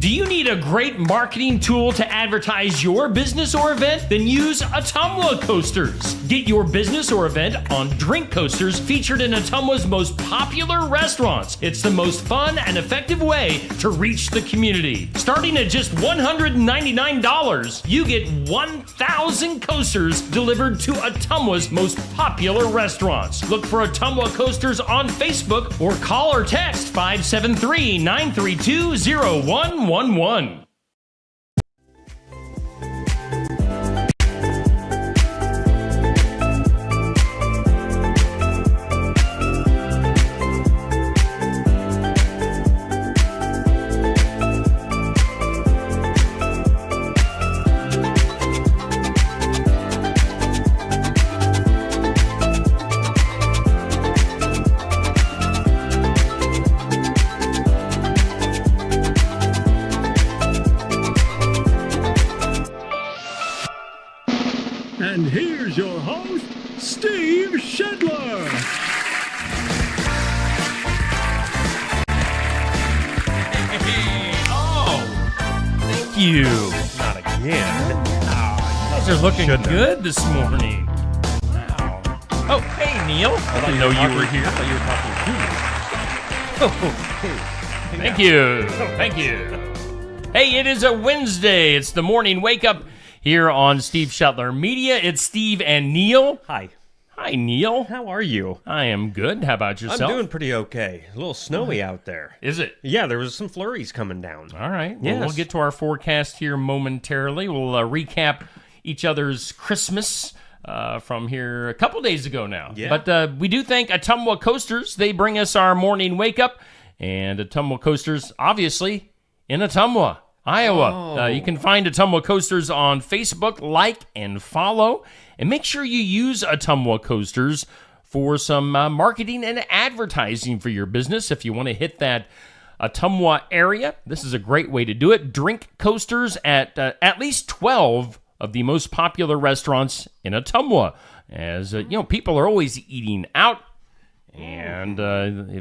Do you need a great marketing tool to advertise your business or event? Then use Ottumwa Coasters. Get your business or event on drink coasters featured in Ottumwa's most popular restaurants. It's the most fun and effective way to reach the community. Starting at just $199, you get 1,000 coasters delivered to Ottumwa's most popular restaurants. Look for Ottumwa Coasters on Facebook or call or text 573-932-0111. And here's your host, Steve Shedler. Thank you. Not again. You guys are looking good this morning. Wow. Oh, hey, Neil. I didn't know you were here. I thought you were talking to me. Thank you. Thank you. Hey, it is a Wednesday. It's the morning wake up here on Steve Shetler Media. It's Steve and Neil. Hi. Hi, Neil. How are you? I am good. How about yourself? I'm doing pretty okay. A little snowy out there. Is it? Yeah, there was some flurries coming down. All right. Well, Yes. we'll get to our forecast here momentarily. We'll recap each other's Christmas from here a couple days ago now. Yeah. But we do thank Ottumwa Coasters. They bring us our morning wake up. And Ottumwa Coasters, obviously, in Ottumwa, Iowa. You can find Ottumwa Coasters on Facebook, like and follow. And make sure you use Ottumwa Coasters for some marketing and advertising for your business. If you want to hit that Ottumwa area, this is a great way to do it. Drink coasters at least 12 of the most popular restaurants in Ottumwa. As people are always eating out. And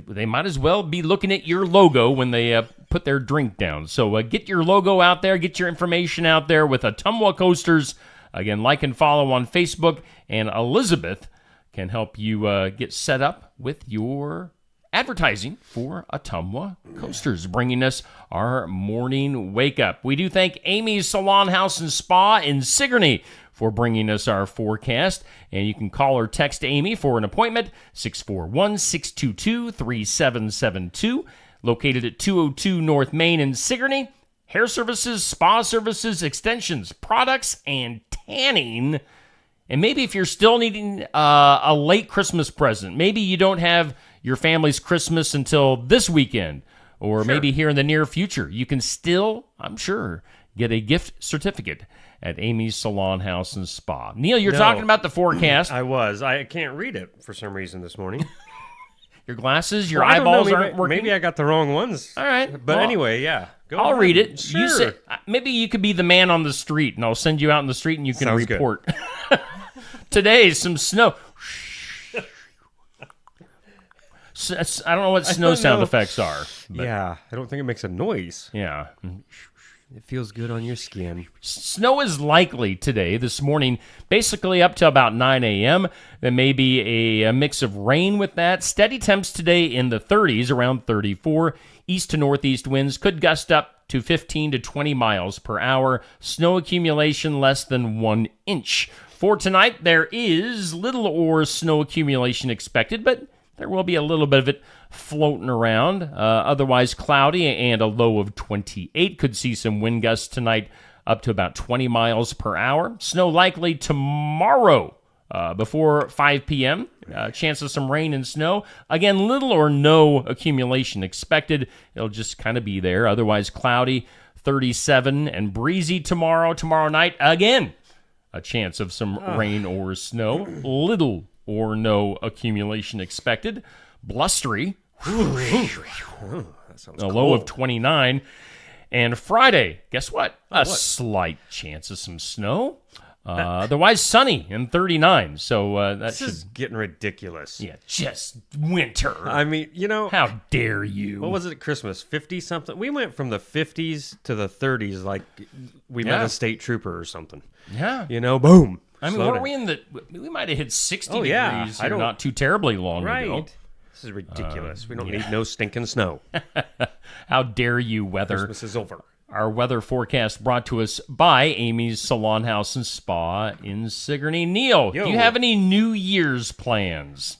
they might as well be looking at your logo when they put their drink down. So get your logo out there, get your information out there with Ottumwa Coasters. Again, like and follow on Facebook, and Elizabeth can help you get set up with your advertising for Ottumwa Coasters, bringing us our morning wake up. We do thank Amy's Salon House and Spa in Sigourney for bringing us our forecast. And you can call or text Amy for an appointment, 641-622-3772, located at 202 North Main in Sigourney. Hair services, spa services, extensions, products, and tanning. And maybe if you're still needing a late Christmas present, maybe you don't have your family's Christmas until this weekend, or maybe here in the near future, you can still, I'm sure, get a gift certificate at Amy's Salon House and Spa. Neil, you're talking about the forecast. I can't read it for some reason this morning. Your glasses, your I don't know, eyeballs aren't working? Maybe I got the wrong ones. All right. But Well, anyway, yeah. Go I'll ahead. read it. Sure. You say, maybe you could be the man on the street, and I'll send you out in the street, and you can Sounds good. report. Today, some snow. I don't know what snow sound effects are. But Yeah, I don't think it makes a noise. yeah. It feels good on your skin. Snow is likely today, this morning, basically up to about 9 a.m. There may be a mix of rain with that. Steady temps today in the 30s, around 34. East to northeast winds could gust up to 15 to 20 miles per hour. Snow accumulation less than 1 inch. For tonight, there is little or snow accumulation expected, but there will be a little bit of it floating around. Otherwise cloudy and a low of 28. Could see some wind gusts tonight up to about 20 miles per hour. Snow likely tomorrow before 5 p.m. Chance of some rain and snow. Again, little or no accumulation expected. It'll just kind of be there. Otherwise cloudy, 37 and breezy tomorrow. Tomorrow night, again, a chance of some rain or snow. Little or no accumulation expected. Blustery. That sounds A low of 29. And Friday, guess what? A slight chance of some snow. Otherwise, sunny and 39. So that This should, is getting ridiculous. yeah, just winter. I mean, How dare you? what was it at Christmas? 50 something? We went from the 50s to the 30s like we met Yeah. a state trooper or something. Yeah. Boom. I mean, Slow were down. we in the? We might have hit 60 Oh, yeah. degrees I here don't- not too terribly long Right. ago. This is ridiculous. We don't need no stinking snow. How dare you, weather? Christmas is over. Our weather forecast brought to us by Amy's Salon House and Spa in Sigourney. Neil, Yo. do you have any New Year's plans?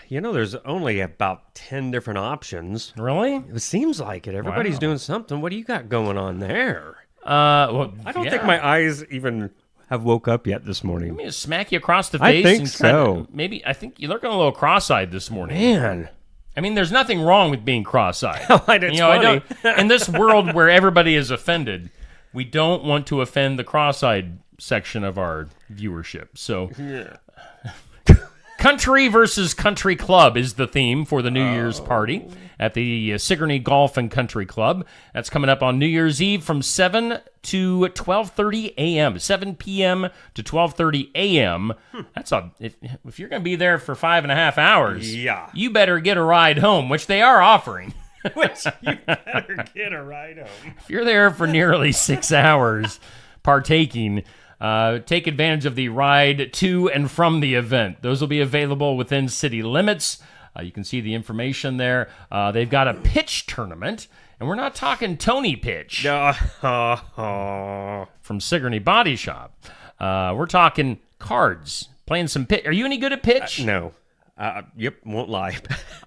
There's only about 10 different options. Really? It seems like it. Everybody's Wow. doing something. What do you got going on there? Well, I don't think my eyes even have woke up yet this morning. I'm gonna smack you across the I face. think and kinda- so. Maybe I think you're looking a little cross-eyed this morning. Man. I mean, there's nothing wrong with being cross-eyed. It's I funny. don't. In this world where everybody is offended, we don't want to offend the cross-eyed section of our viewership. So, country versus country club is the theme for the New Year's party at the Sigourney Golf and Country Club. That's coming up on New Year's Eve from 7 to 12:30 a.m. 7 p.m. to 12:30 a.m. That's if you're going to be there for 5.5 hours, Yeah. you better get a ride home, which they are offering. Which you better get a ride home. If you're there for nearly 6 hours partaking, take advantage of the ride to and from the event. Those will be available within city limits. You can see the information there. They've got a pitch tournament, and we're not talking Tony pitch from Sigourney Body Shop. We're talking cards, playing some pitch. Are you any good at pitch? No. Yep, won't lie.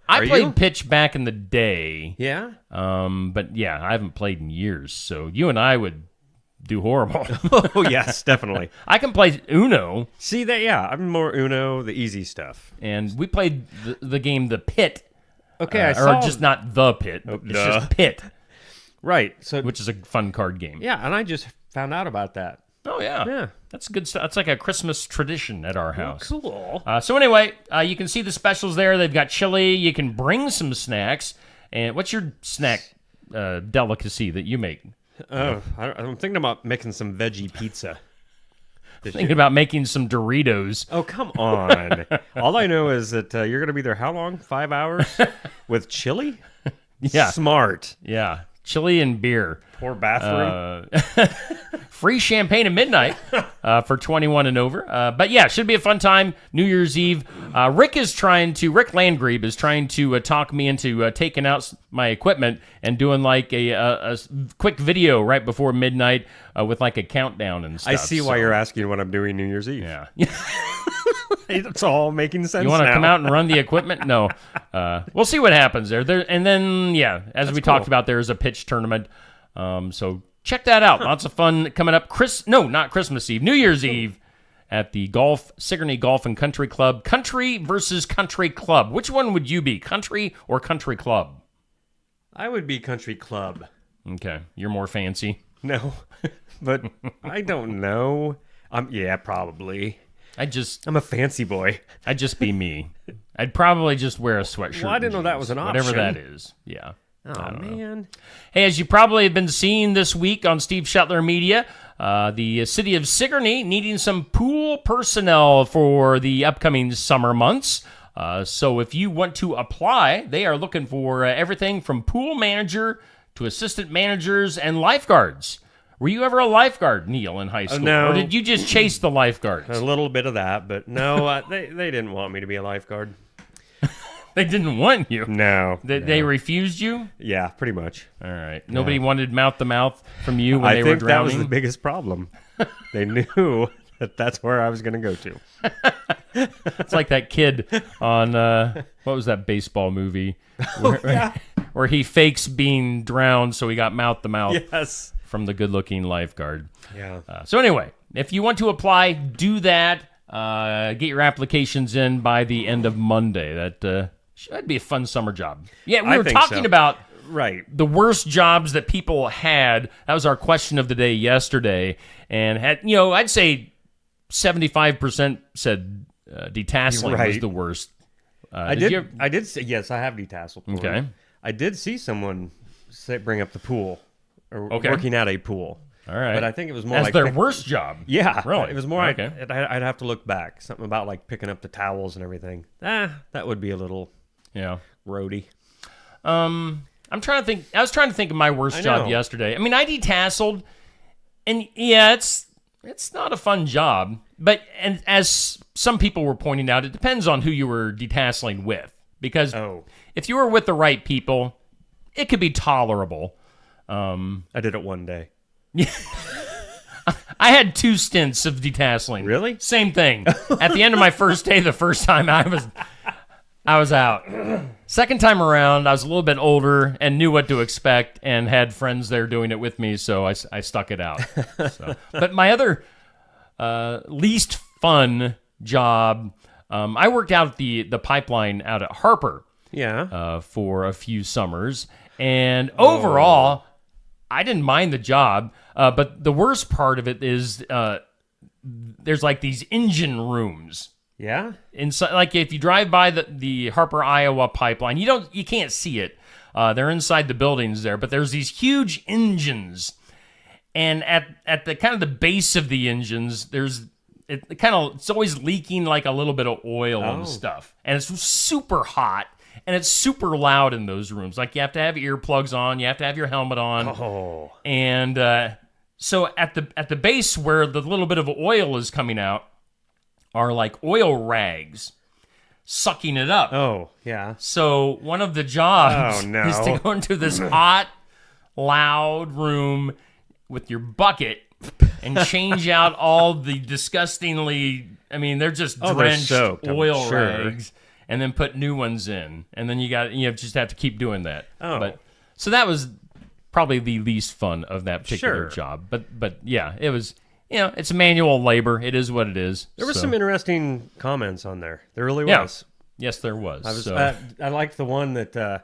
I Are played you? pitch back in the day. Yeah? But yeah, I haven't played in years, so you and I would do horrible. Oh, yes, definitely. I can play Uno, See that? Yeah, I'm more Uno, the easy stuff. and we played the game The Pit, Okay, I or saw. just not The Pit, it's duh. just Pit, Right. So, which is a fun card game. yeah, and I just found out about that. Oh yeah, Yeah. that's good stuff. That's like a Christmas tradition at our house. Cool. So anyway, you can see the specials there. They've got chili. You can bring some snacks. And what's your snack delicacy that you make? I'm thinking about making some veggie pizza. Thinking about making some Doritos. Oh, come on. All I know is that you're going to be there how long? 5 hours? With chili? Yeah, Smart. yeah, chili and beer. Poor bathroom. Free champagne at midnight for 21 and over. But yeah, should be a fun time. New Year's Eve. Rick Landgrebe is trying to talk me into taking out my equipment and doing like a quick video right before midnight with like a countdown and stuff. I see why you're asking what I'm doing New Year's Eve. Yeah. It's all making sense You want to now. come out and run the equipment? No. We'll see what happens there. And then, yeah, as we talked about, there's a pitch tournament. So check that out. Lots of fun coming up. Not Christmas Eve. New Year's Eve at the Sigourney Golf and Country Club. Country versus country club. Which one would you be, country or country club? I would be country club. Okay, you're more fancy. No, but I don't know. Yeah, probably. I'd just boy. be me. I'd probably just wear a sweatshirt. Well, I didn't and know that jeans, was an whatever option. that is. Yeah. Oh, man. Hey, as you probably have been seeing this week on Steve Shetler Media, the city of Sigourney needing some pool personnel for the upcoming summer months. So if you want to apply, they are looking for everything from pool manager to assistant managers and lifeguards. Were you ever a lifeguard, Neil, in high school? no. Or did you just chase the lifeguards? A little bit of that, but no, they didn't want me to be a lifeguard. They didn't want you. No. They refused you? Yeah, pretty much. All right. Nobody wanted mouth-to-mouth from you when I they were think that drowning? was the biggest problem. They knew that's where I was going to go to. It's like that kid on what was that baseball movie where he fakes being drowned, so he got mouth to mouth Yes. from the good-looking lifeguard. Yeah. So anyway, if you want to apply, do that. Get your applications in by the end of Monday. That should be a fun summer job. Yeah, we I were think talking so. about Right. the worst jobs that people had. That was our question of the day yesterday, and I'd say 75% said detasseling was Right. the worst. I did say, yes, I have detasseled pool. Okay. I did see someone bring up the pool or Okay. working at a pool. All right. But I think it was more as like their worst job. Yeah, Really? It was more. Okay. I'd have to look back. Something about like picking up the towels and everything. That would be a little Yeah. roady. I'm trying to think. I was trying to think of my worst I job know. yesterday. I mean, I detasseled, and yeah, it's not a fun job. But and as some people were pointing out, it depends on who you were detasseling with. Because if you were with the right people, it could be tolerable. I did it one day. I had 2 stints of detasseling. Really? Same thing. At the end of my first day, the first time I was out. Second time around, I was a little bit older and knew what to expect and had friends there doing it with me, so I stuck it out. So. But my other least fun job, I worked out at the pipeline out at Harper Yeah. for a few summers, and overall, I didn't mind the job, but the worst part of it is there's like these engine rooms. Yeah. Inside, like if you drive by the Harper, Iowa pipeline, you can't see it. They're inside the buildings there, but there's these huge engines, and at the kind of the base of the engines, it's always leaking like a little bit of oil and stuff, and it's super hot and it's super loud in those rooms. Like you have to have earplugs on, you have to have your helmet on, and so at the base where the little bit of oil is coming out are like oil rags sucking it up. Oh, yeah. So one of the jobs Oh, no. is to go into this hot, loud room with your bucket and change out all the disgustingly, I mean, they're just they're drenched soaked, I'm oil sure. rags, and then put new ones in. And then you just have to keep doing that. Oh. So that was probably the least fun of that particular Sure. job. But yeah, it was, it's manual labor. It is what it is. There were So- some interesting comments on there. There really Yeah. was. Yes, there was. I liked the one that the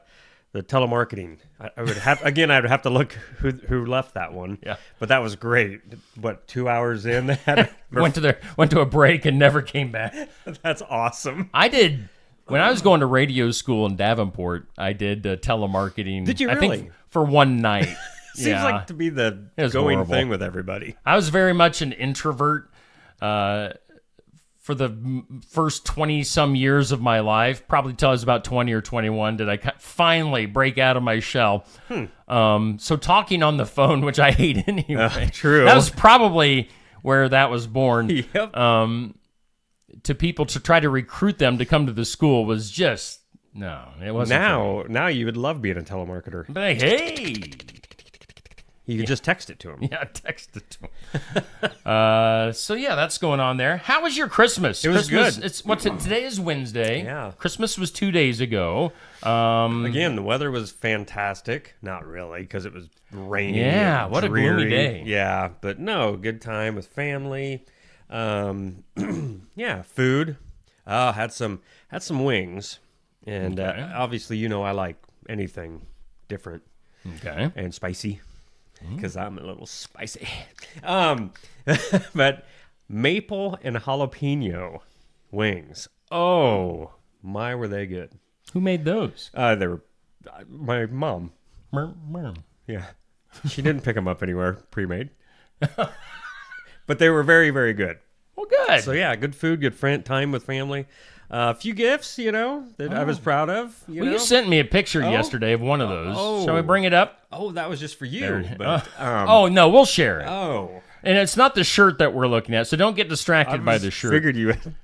telemarketing. I would have I'd have to look who left that one. Yeah. But that was great. What, 2 hours in? They had went to a break and never came back. That's awesome. I did when I was going to radio school in Davenport. I did telemarketing. Did you I think really? for one night. Seems Yeah. like to be the It was going horrible. thing with everybody. I was very much an introvert for the first 20-some years of my life. Probably till I was about 20 or 21 did I finally break out of my shell. So talking on the phone, which I hate anyway. True. That was probably where that was born. Yep. To people to try to recruit them to come to the school was just, no, it wasn't. for me. Now you would love being a telemarketer. But hey, You could just text it to them. yeah, text it to him. So yeah, that's going on there. How was your Christmas? It was Christmas, good. It's today is Wednesday. Yeah. Christmas was 2 days ago. Again, the weather was fantastic. Not really, because it was rainy. Yeah, and what a gloomy dreary. day. Yeah, but no, good time with family. Yeah, food. Had some wings, and Okay. obviously, I like anything different Okay. and spicy, because I'm a little spicy. But maple and jalapeno wings. Oh my, were they good? Who made those? They were my mom. Yeah. She didn't pick them up anywhere pre-made. But they were very, very good. Well, good. So yeah, good food, good time with family. A few gifts, that I was proud of. Well, you sent me a picture yesterday of one of those. Shall we bring it up? Oh, that was just for you. There- But, Oh no, we'll share it. oh. And it's not the shirt that we're looking at, so don't get distracted by the shirt. Figured you would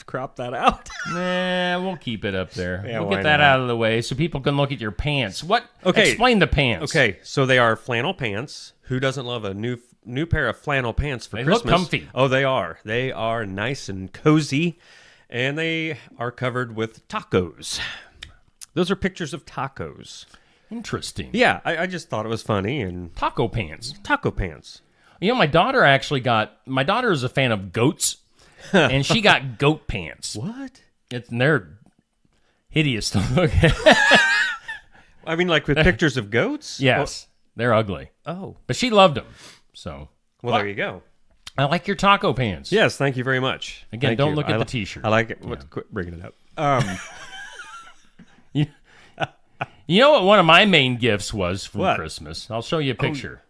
crop that out. Nah, we'll keep it up there. Yeah, we'll why get that not? out of the way so people can look at your pants. What? Okay. Explain the pants. Okay, so they are flannel pants. Who doesn't love a new pair of flannel pants for They look Christmas? comfy. Oh, they are. They are nice and cozy, and they are covered with tacos. Those are pictures of tacos. Interesting. Yeah, I just thought it was funny, and Taco pants. taco pants. My daughter my daughter is a fan of goats, and she got goat pants. What? They're hideous to look at. I mean, like with pictures of goats? Yes, they're ugly. Oh. But she loved them. So, Well, there you go. I like your taco pants. Yes, thank you very much. Again, Thank don't you. look at I the li- t-shirt. I like it. Quit bringing it up. You know what one of my main gifts was from What? Christmas? I'll show you a picture.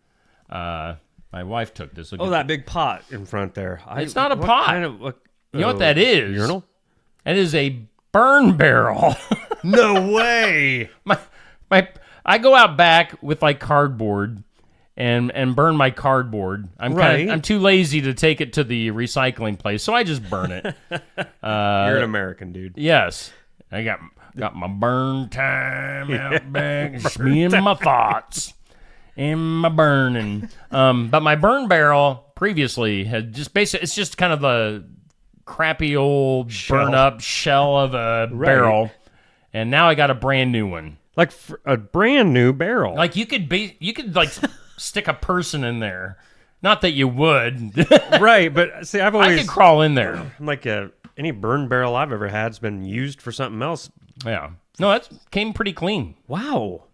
My wife took this. Oh, that big pot in front there. It's not a what pot. Kind of, You know what that is? Urinal? It is a burn barrel. No way. I go out back with like cardboard and burn my cardboard. I'm too lazy to take it to the recycling place, so I just burn it. You're an American, dude. Yes. I got my burn time out back. It's me and my thoughts and my burning. But my burn barrel previously had just it's just kind of a crappy old burn up shell of a barrel. And now I got a brand new one. Like a brand new barrel. Like you could like stick a person in there. Not that you would. Right, but see, I've always I could crawl in there. I'm like any burn barrel I've ever had's been used for something else. Yeah. No, that came pretty clean. Wow.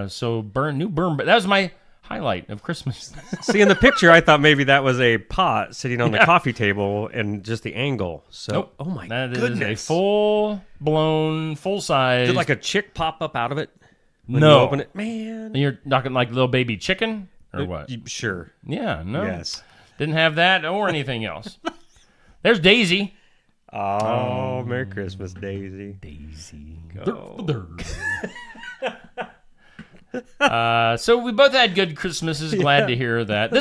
So new burn. That was my highlight of Christmas. See, in the picture, I thought maybe that was a pot sitting on the coffee table and just the angle. So, Nope. Oh my that goodness. That is a full-blown, full-size. Did like a chick pop up out of it? When No. You open it? Man. You're talking like little baby chicken or what? Sure. Yeah, no. Yes. Didn't have that or anything else. There's Daisy. Oh, Merry Christmas, Daisy. Daisy. Go. So we both had good Christmases. Glad to hear that.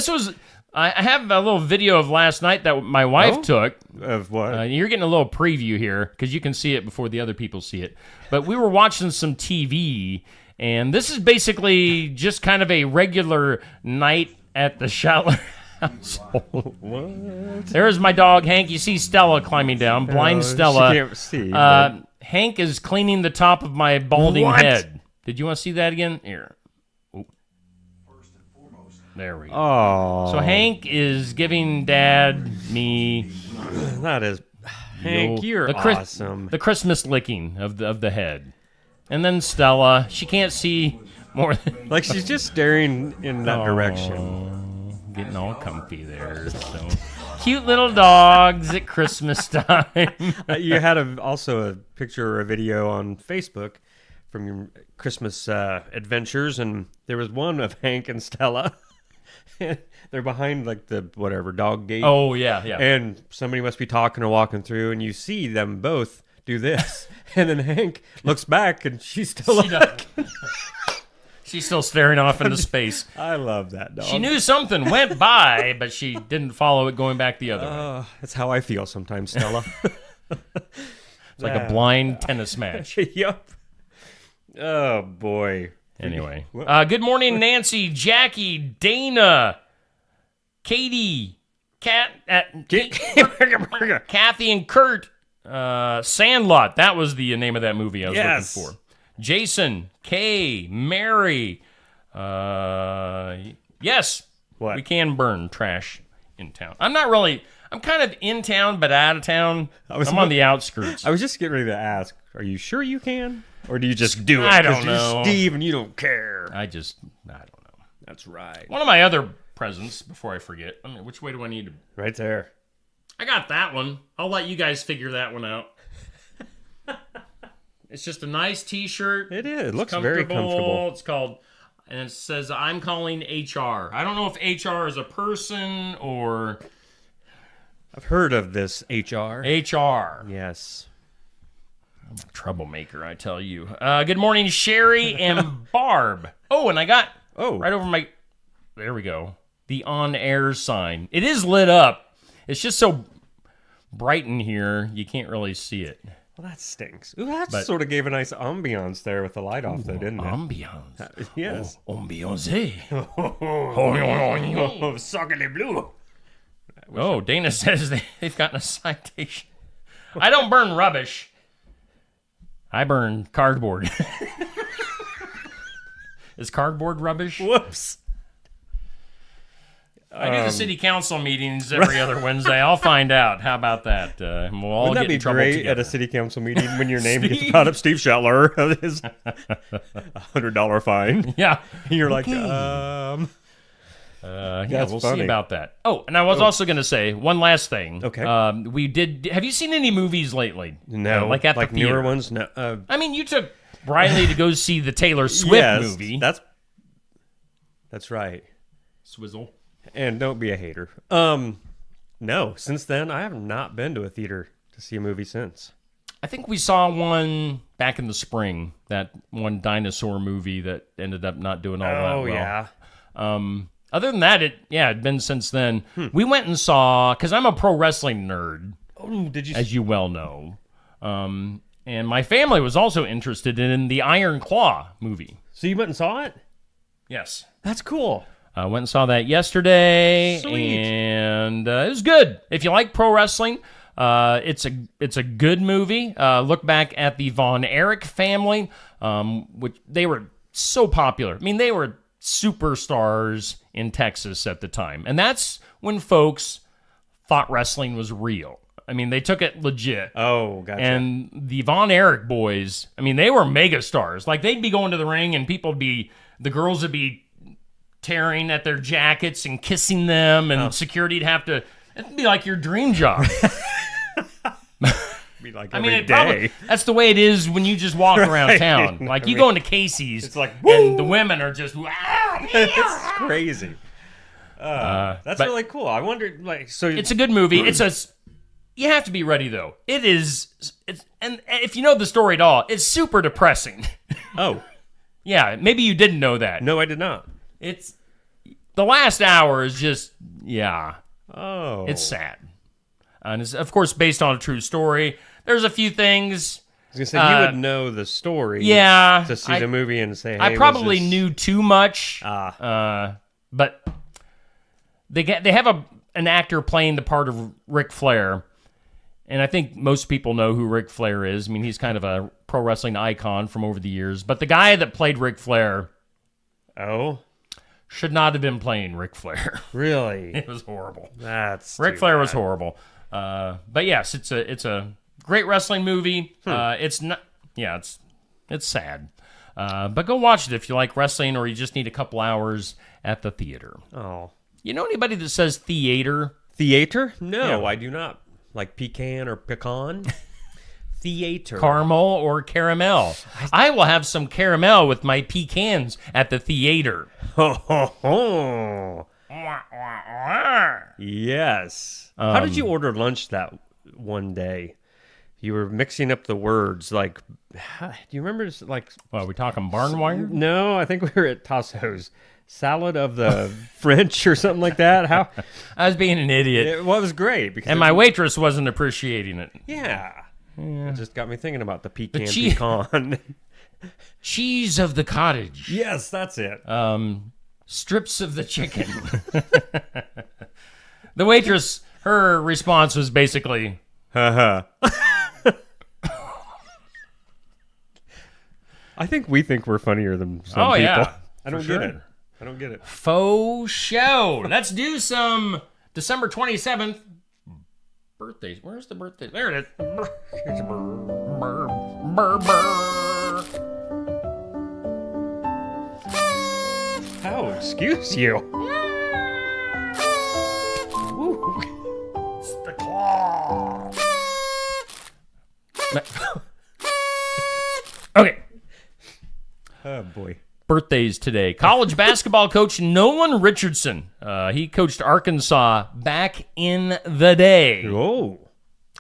I have a little video of last night that my wife took. Of what? You're getting a little preview here because you can see it before the other people see it. But we were watching some TV, and this is basically just kind of a regular night at the Schaller household. What? There's my dog, Hank. You see Stella climbing down. Blind Stella. She can't see. but- Hank is cleaning the top of my balding What? head. Did you want to see that again? Here. Oh. There we go. Oh. So Hank is giving Dad, me, That is. Hank, you're awesome. the Christmas licking of the head, and then Stella. She can't see more. Like she's just staring in that direction. Getting all comfy there. So cute little dogs at Christmas time. You had also a picture or a video on Facebook from your Christmas adventures, and there was one of Hank and Stella. They're behind like the whatever dog gate. Oh yeah. And somebody must be talking or walking through, and you see them both do this. And then Hank looks back, and she's still She's still staring off into space. I love that dog. She knew something went by, but she didn't follow it going back the other way. That's how I feel sometimes, Stella. It's like a blind tennis match. Yup. Oh, boy. Anyway. Good morning, Nancy, Jackie, Dana, Katie, Kathy, and Kurt. Sandlot. That was the name of that movie I was looking for. Jason, Kay, Mary. Yes. What? We can burn trash in town. I'm kind of in town, but out of town. I'm on the outskirts. I was just getting ready to ask, are you sure you can? Or do you just do it? I don't 'cause know. You're Steve and you don't care. I don't know. That's right. One of my other presents, before I forget. Which way do I need to? Right there. I got that one. I'll let you guys figure that one out. It's just a nice T-shirt. It is. It looks very comfortable. It's called, and it says, I'm calling HR. I don't know if HR is a person or I've heard of this HR. HR. Yes. I'm a troublemaker, I tell you. Good morning, Sherry and Barb. Oh, and I got right over my, there we go, the on-air sign. It is lit up. It's just so bright in here, you can't really see it. Well, that stinks. Ooh, that sort of gave a nice ambiance there with the light off, though, didn't it? Ambiance. Yes. Ambiance. Oh, soccerly blue. Oh, Dana says they've gotten a citation. I don't burn rubbish. I burn cardboard. Is cardboard rubbish? Whoops. I do the city council meetings every other Wednesday. I'll find out. How about that? We'll all Wouldn't that get be in trouble great together. at a city council meeting when your name gets brought up? Steve Shetler is $100 fine. Yeah. You're like, yeah, That's we'll funny. see about that. Oh, and I was also going to say one last thing. Okay. We did. Have you seen any movies lately? No, like at the newer theater? ones. No. I mean, you took Riley to go see the Taylor Swift Yes, movie. That's right. Swizzle. And don't be a hater. No, since then I have not been to a theater to see a movie since. I think we saw one back in the spring, that one dinosaur movie that ended up not doing all that well. Oh yeah. Other than that, it'd been since then. We went and saw, because I'm a pro wrestling nerd, Oh, did you? as you well know. And my family was also interested in the Iron Claw movie. So you went and saw it? Yes. That's cool. I went and saw that yesterday, Sweet. and it was good. If you like pro wrestling, it's a good movie. Look back at the Von Erich family, which they were so popular. I mean, they were superstars in Texas at the time, and that's when folks thought wrestling was real. I mean, they took it legit. Oh, gotcha. And the Von Erich boys, I mean, they were mega stars. Like, they'd be going to the ring, and the girls would be tearing at their jackets and kissing them, and security'd have to, it'd be like your dream job. Be like I mean, every day. that's the way it is when you just walk around town. Like, you go into Casey's, It's like, and woo! the women are just, It's crazy. That's but- really cool. I wondered, like, so It's a good movie. You have to be ready, though. And if you know the story at all, it's super depressing. Oh, Yeah, maybe you didn't know that. no, I did not. It's the last hour is just, yeah, Oh, it's sad. And it's, of course, based on a true story. There's a few things. I was gonna say you would know the story. Yeah. To see the movie and say, hey, I was probably this- knew too much. Ah. But they have an actor playing the part of Ric Flair. And I think most people know who Ric Flair is. I mean, he's kind of a pro wrestling icon from over the years. But the guy that played Ric Flair Oh, should not have been playing Ric Flair. really? It was horrible. That's Ric too Flair was bad. horrible. But yes, it's a great wrestling movie. It's not. Yeah, it's sad. But go watch it if you like wrestling or you just need a couple hours at the theater. Oh, You know anybody that says theater? theater? No, Yeah. I do not. Like pecan or pecan. Theater. Caramel or caramel? I will have some caramel with my pecans at the theater. Ho ho ho. Yes. How did you order lunch that one day? You were mixing up the words. Like, do you remember? Like, Well, are we talking barn wire? no, I think we were at Tasso's. Salad of the French or something like that. How? I was being an idiot. It was great because And my waitress wasn't appreciating it. yeah. It just got me thinking about the pecan cheese- pecan. Cheese of the cottage. Yes, that's it. Strips of the chicken. The waitress, her response was basically, Haha. I think we think we're funnier than some Oh, people. yeah, I don't for get sure. it. I don't get it. faux show. Let's do some December 27th birthdays. Where's the birthday? There it is. Oh, excuse you. It's the claw. Okay. Oh boy. Birthdays today. College basketball coach Nolan Richardson. He coached Arkansas back in the day. Oh.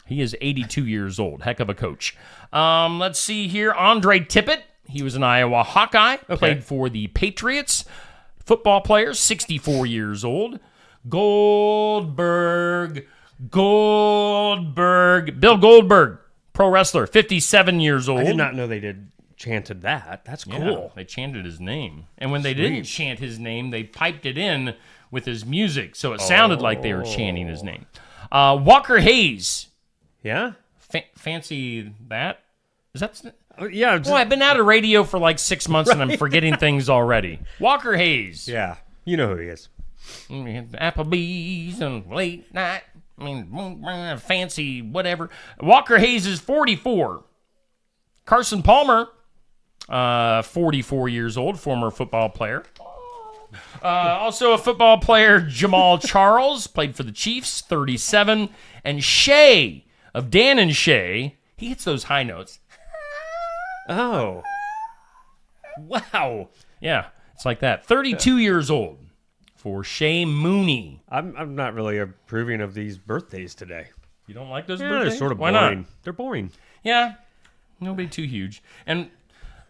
He is 82 years old. Heck of a coach. Let's see here. Andre Tippett. He was an Iowa Hawkeye. Played for the Patriots. Football player, 64 years old. Goldberg. Bill Goldberg. Pro wrestler, 57 years old. I did not know they chanted that. That's Yeah, cool. they chanted his name. And when they didn't chant his name, they piped it in with his music. So it sounded like they were chanting his name. Walker Hayes. Yeah? Fancy that? Is that... Oh, yeah. Just, Well, I've been out of radio for like 6 months and I'm forgetting things already. Walker Hayes. yeah. You know who he is. Applebee's and late night. I mean, fancy whatever. Walker Hayes is 44. Carson Palmer, 44 years old, former football player. Also a football player, Jamal Charles, played for the Chiefs, 37. And Shay of Dan and Shay, he hits those high notes. Oh. Wow. Yeah, it's like that. 32 years old. for Shay Mooney. I'm not really approving of these birthdays today. You don't like those Yeah, birthdays? they're sort of Why boring. not? They're boring. Yeah, nobody too huge. And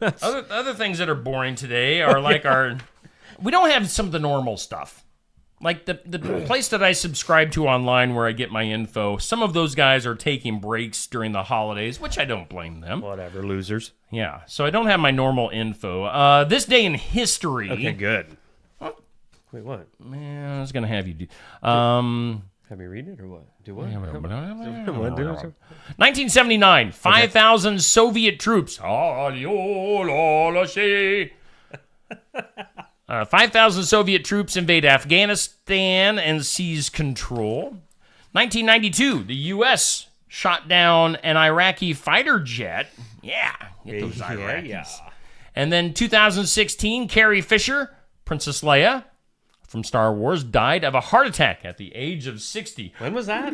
other things that are boring today are like we don't have some of the normal stuff. Like the place that I subscribe to online where I get my info, some of those guys are taking breaks during the holidays, which I don't blame them. Whatever, losers. Yeah, so I don't have my normal info. This day in history. Okay, good. Wait, what? Man, I was going to have you do. Have me read it or what? Do what? 1979, 5,000 Soviet troops. 5,000 Soviet troops invade Afghanistan and seize control. 1992, the U.S. shot down an Iraqi fighter jet. Yeah, get those Iraqis. Yeah. And then 2016, Carrie Fisher, Princess Leia from Star Wars, died of a heart attack at the age of 60. When was that?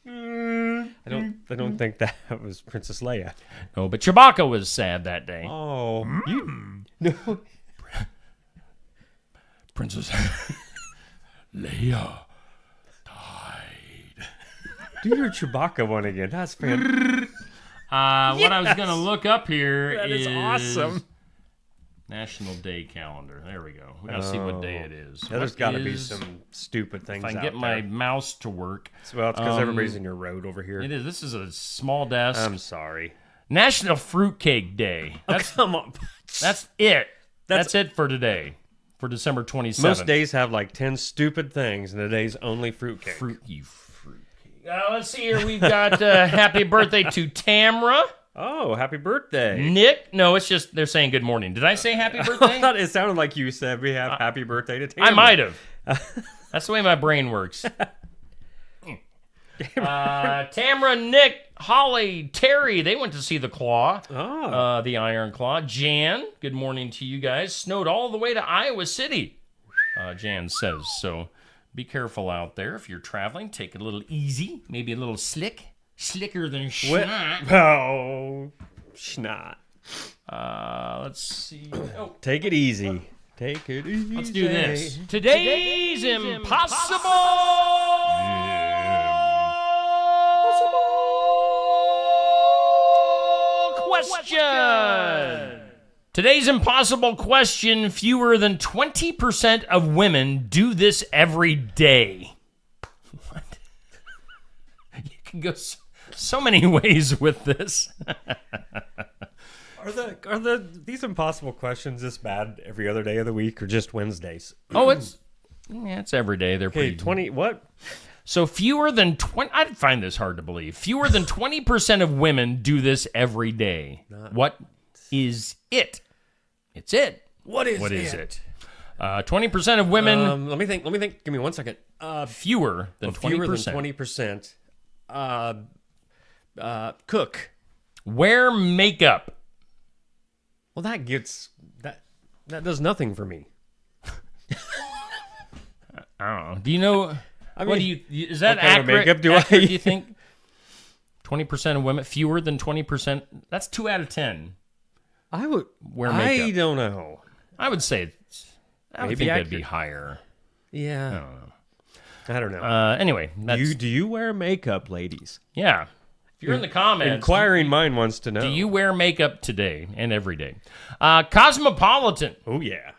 I don't think that was Princess Leia. No, but Chewbacca was sad that day. Oh, no. Princess Leia died. Do your Chewbacca one again. That's fantastic. What I was going to look up here That is awesome. National Day calendar. There we go. We got to see what day it is. Yeah, there's What got to be is- some stupid things If I can out get my there. mouse to work. Well, it's because everybody's in your road over here. It is. This is a small desk. I'm sorry. National Fruitcake Day. Come on. That's it. That's it for today. For December 27th. Most days have like 10 stupid things, and today's only fruitcake. Fruitcake. Let's see here. We've got happy birthday to Tamra. Oh, happy birthday. Nick. No, it's just they're saying good morning. Did I say happy I birthday? thought it sounded like you said we have happy birthday to Tamra. I might have. That's the way my brain works. Tamra, Nick, Holly, Terry, they went to see the Claw, Oh. the Iron Claw. Jan, good morning to you guys. Snowed all the way to Iowa City, Jan says. So be careful out there if you're traveling. Take it a little easy, maybe a little slicker than snot. Oh, schnot. Let's see. Oh, Take it easy. Take it easy. let's do this. Today's impossible question. Today's impossible question: fewer than 20% of women do this every day. What? You can go so many ways with this. Are these impossible questions this bad every other day of the week or just Wednesdays? Oh, it's every day. They're Okay, pretty 20 what? So fewer than 20, I find this hard to believe. Fewer than 20% of women do this every day. What is it? It's it. What is it? 20% of women, Let me think. Give me 1 second. fewer than 20%. Fewer than 20%. Cook. Wear makeup. Well, that does nothing for me. I don't know. Do you know, what do you, is that what kind of accurate? makeup do I accurate, do you think? 20% of women, fewer than 20%. That's 2 out of 10. I would Wear I makeup. don't know. I would say, I would Maybe think that'd be accurate. higher. Yeah. I don't know. Anyway, that's, Do you wear makeup, ladies? yeah. If you're in the comments, Inquiring mind wants to know. do you wear makeup today and every day? Cosmopolitan Oh yeah.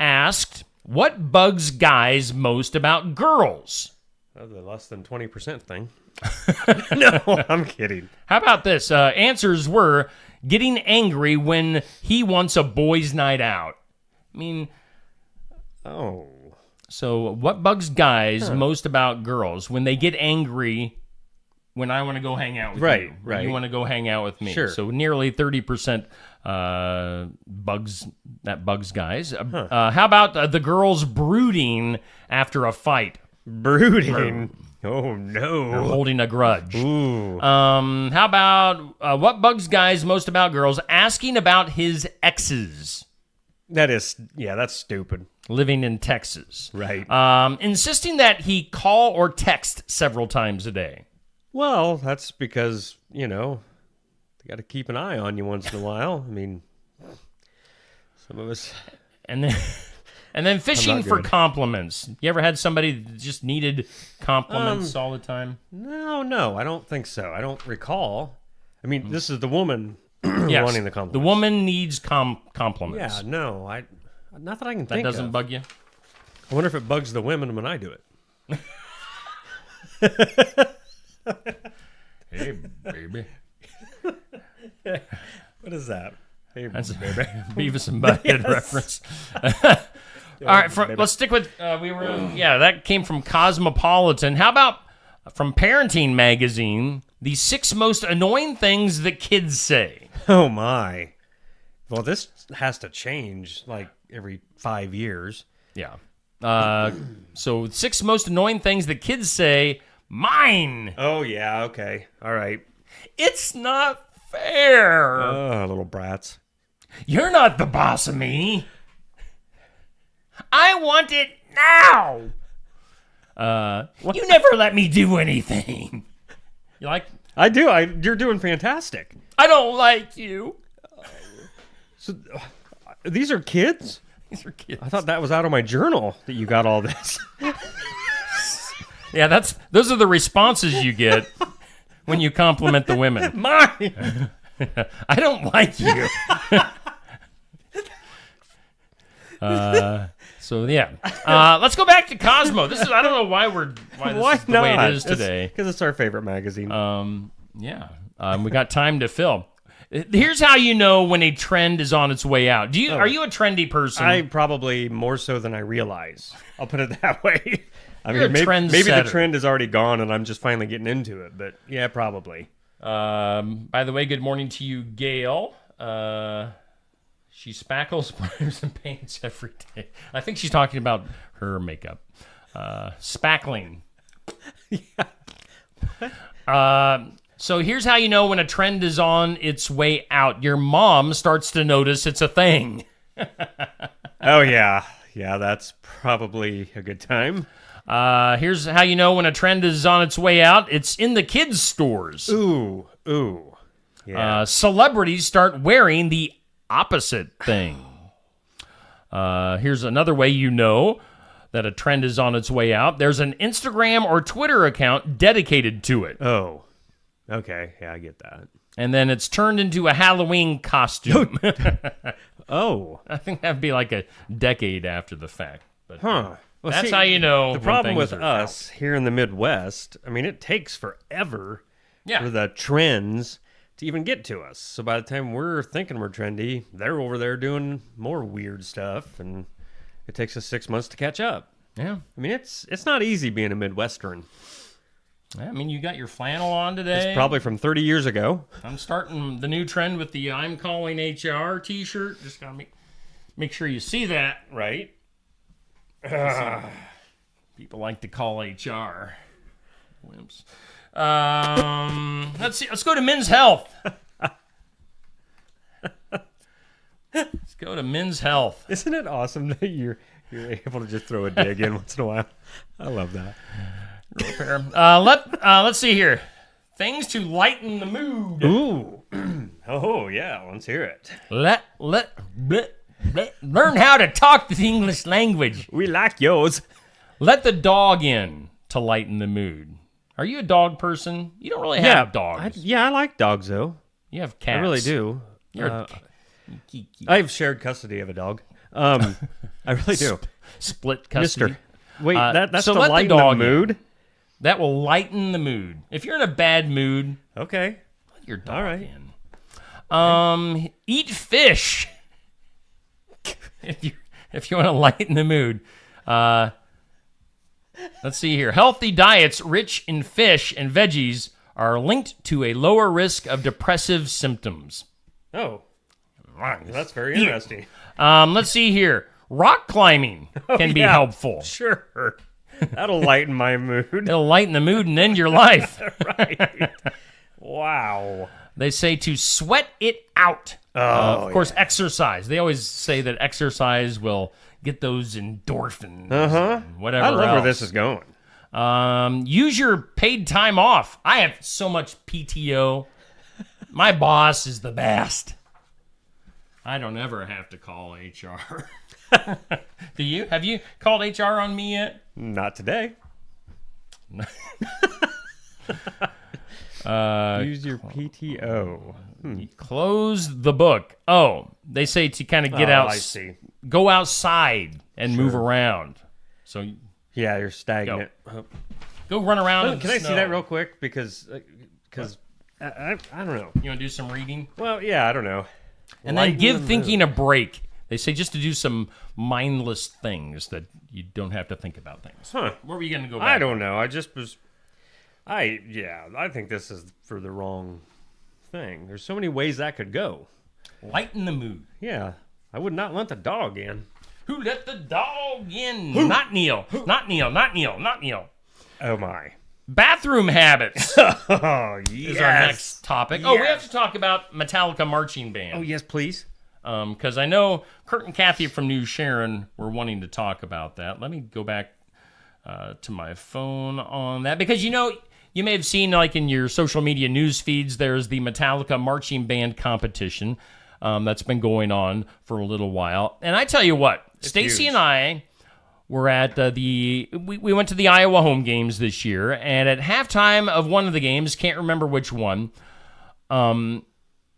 asked, what bugs guys most about girls? That's the less than 20% thing. No, I'm kidding. How about this? Answers were getting angry when he wants a boys' night out. I mean, Oh. so what bugs guys most about girls when they get angry when I want to go hang out with Right, you? right. You want to go hang out with me. Sure. So nearly 30% bugs guys. How about the girls brooding after a fight? Brooding. Oh Or no. holding a grudge. Ooh. How about what bugs guys most about girls asking about his exes That's stupid. living in Texas? Right. Insisting that he call or text several times a day. Well, that's because, they got to keep an eye on you once in a while. I mean, some of us. And then And then fishing not for good. compliments. You ever had somebody that just needed compliments all the time? No, I don't think so. I don't recall. I mean, this is the woman Yes. wanting the compliments. The woman needs compliments. Yeah, no, not that I can That think doesn't of. bug you? I wonder if it bugs the women when I do it. Hey, baby. What is that? Hey, That's a baby. Beavis and Butthead reference. All right, let's stick with that came from Cosmopolitan. How about from Parenting Magazine, the 6 most annoying things that kids say? Oh my. Well, this has to change like every 5 years. Yeah. So 6 most annoying things that kids say. Mine. Oh yeah, okay. All right. It's not fair. Little brats. You're not the boss of me. I want it now. You never let me do anything. You like? I do. You're doing fantastic. I don't like you. So, these are kids? These are kids. I thought that was out of my journal that you got all this. Yeah, those are the responses you get when you compliment the women. Mine. I don't like you. So yeah, let's go back to Cosmo. I don't know why this Why is the not? way it is today. Because it's our favorite magazine. We got time to fill. Here's how you know when a trend is on its way out. Are you a trendy person? I probably more so than I realize. I'll put it that way. I You're mean, a maybe the trendsetter. trend is already gone and I'm just finally getting into it. But yeah, probably. By the way, good morning to you, Gail. She spackles, primers, and paints every day. I think she's talking about her makeup. Spackling. So here's how you know when a trend is on its way out. Your mom starts to notice it's a thing. Oh, yeah. Yeah, that's probably a good time. Here's how you know when a trend is on its way out. It's in the kids' stores. Ooh. Yeah. Celebrities start wearing the opposite thing. Here's another way you know that a trend is on its way out. There's an Instagram or Twitter account dedicated to it. Oh. Okay. Yeah, I get that. And then it's turned into a Halloween costume. Oh. I think that'd be like a decade after the fact. But Huh. Well, that's see, how you know. The when problem things with are us here in the Midwest, I mean, it takes forever Yeah. for the trends to even get to us. So by the time we're thinking we're trendy, they're over there doing more weird stuff, and it takes us 6 months to catch up. Yeah. I mean, it's not easy being a Midwestern. I mean, you got your flannel on today. It's probably from 30 years ago. I'm starting the new trend with the I'm Calling HR t-shirt. Just gotta make sure you see that right. People like to call HR. Wimps. Let's see. Let's go to Men's Health. Let's go to Men's Health. Isn't it awesome that you're able to just throw a dig in once in a while? I love that. Let's see here. Things to lighten the mood. Ooh. Oh, yeah. Let's hear it. Learn how to talk the English language. We like yours. Let the dog in to lighten the mood. Are you a dog person? You don't really have dogs. I like dogs, though. You have cats. I really do. You're I have shared custody of a dog. I really do. split custody. Mister. Wait, that's so to let the lighten dog the in. mood? That will lighten the mood. If you're in a bad mood, Okay. let your dog All right. in. Eat fish. if you want to lighten the mood. Let's see here. Healthy diets rich in fish and veggies are linked to a lower risk of depressive symptoms. Oh, that's very interesting. Let's see here. Rock climbing can be yeah. helpful. Sure. That'll lighten my mood. It'll lighten the mood and end your life. Right. Wow. They say to sweat it out. Of course, exercise. They always say that exercise will get those endorphins. And whatever. I love else. where this is going. Use your paid time off. I have so much PTO. My boss is the best. I don't ever have to call HR. Do you? Have you called HR on me yet? Not today. Use your PTO. Close the book. Oh, they say to kind of get out. I see. Go outside and move around. So Yeah, you're stagnant. go run around. in Can the I see snow. that real quick? Because I don't know. You want to do some reading? Well, yeah, I don't know. And then Lighten give the thinking mood. a break. They say just to do some mindless things that you don't have to think about things. Huh. Where were you going to go back? I don't know. I just was. I think this is for the wrong thing. There's so many ways that could go. Lighten the mood. Yeah, I would not let the dog in. Who let the dog in? Not Neil. Not Neil. Not Neil. Not Neil. Oh my. Bathroom habits Oh yes. is our next topic. Oh, we have to talk about Metallica marching band. Oh yes, please. Because I know Kurt and Kathy from New Sharon were wanting to talk about that. Let me go back to my phone on that. Because, you know, you may have seen, like, in your social media news feeds, there's the Metallica marching band competition that's been going on for a little while. And I tell you what, Stacy huge. and I were at we went to the Iowa home games this year. And at halftime of one of the games, can't remember which one,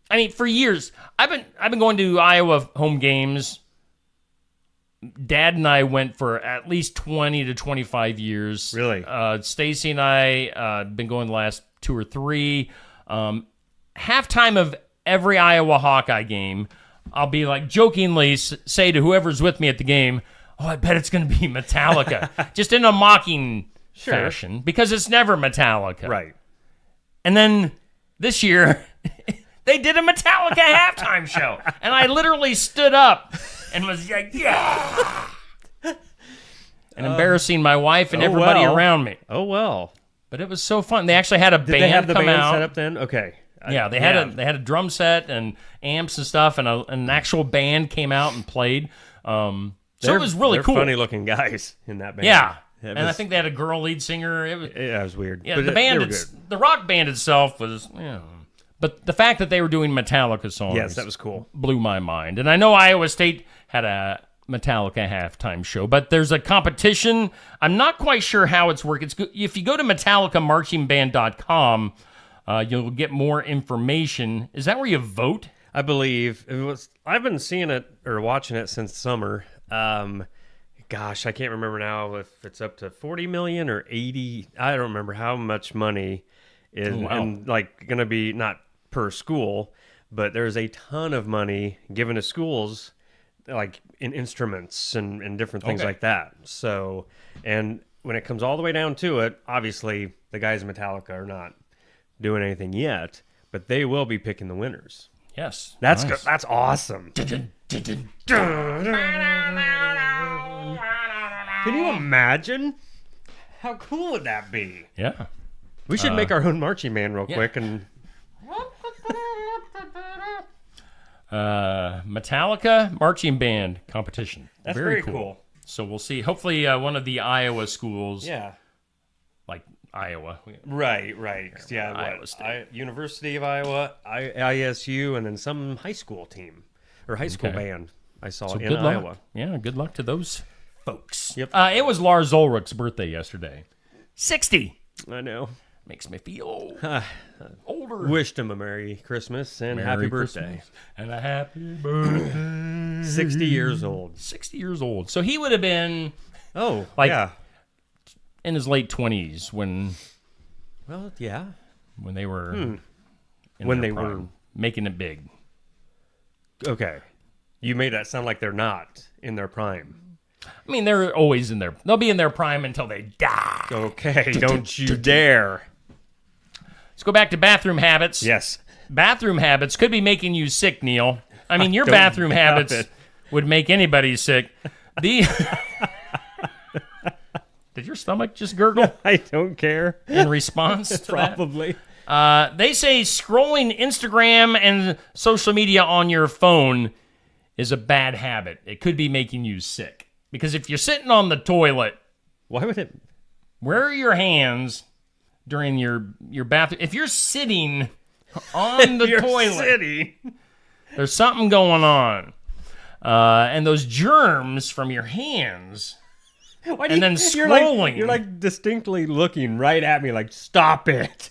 I mean, for years, I've been going to Iowa home games. Dad and I went for at least 20 to 25 years. Really? Stacy and I been going the last 2 or 3. Halftime of every Iowa Hawkeye game, I'll be like jokingly say to whoever's with me at the game, "Oh, I bet it's going to be Metallica," just in a mocking fashion because it's never Metallica. Right. And then this year, they did a Metallica halftime show. And I literally stood up and was like, yeah! And embarrassing my wife and everybody well. around me. Oh well. But it was so fun. They actually had a Did band they have the come band out. set up then? Okay. Yeah, they had a drum set and amps and stuff, and an actual band came out and played. So it was really they're cool. funny looking guys in that band. Yeah. It And I was- think they had a girl lead singer. it was weird. Yeah, But the they band, were good. the rock band itself was, but the fact that they were doing Metallica songs, Yes, that was cool. blew my mind. And I know Iowa State had a Metallica halftime show, but there's a competition. I'm not quite sure how it's working. If you go to MetallicaMarchingBand.com, you'll get more information. Is that where you vote? I believe it was. I've been seeing it or watching it since summer. Gosh, I can't remember now if it's up to 40 million or 80. I don't remember how much money is and like going to be not per school, but there's a ton of money given to schools, like in instruments and different things Okay. like that. So, and when it comes all the way down to it, obviously the guys in Metallica are not doing anything yet, but they will be picking the winners. Yes. That's Nice. good. That's awesome. Can you imagine? How cool would that be? Yeah. We should make our own marching band real quick and Metallica marching band competition. That's very cool. So we'll see. Hopefully, one of the Iowa schools, yeah. like Iowa. Right. Yeah. Iowa What? State. University of Iowa, ISU, and then some high school team or high school Okay. band. I saw So it in good luck. Iowa. Yeah, good luck to those folks. Yep. It was Lars Ulrich's birthday yesterday. 60. I know. Makes me feel older. Wished him a Merry Christmas and Merry Happy Christmas birthday. and a happy birthday. 60 years old. 60 years old. So he would have been Oh, Like- yeah. in his late 20s when Well, yeah. they were in When their they prime, were- making it big. Okay. You made that sound like they're not in their prime. I mean, they're always in they'll be in their prime until they die. Okay, don't you dare. Let's go back to bathroom habits. Yes. Bathroom habits could be making you sick, Neil. I mean, your don't bathroom doubt habits it. would make anybody sick. Did your stomach just gurgle I don't care. in response to that? Probably. They say scrolling Instagram and social media on your phone is a bad habit. It could be making you sick. Because if you're sitting on the toilet, Why would it? where are your hands during your bathroom? If you're sitting on the Your toilet, city. There's something going on. And those germs from your hands, Why and then you're scrolling. You're like distinctly looking right at me like, stop it.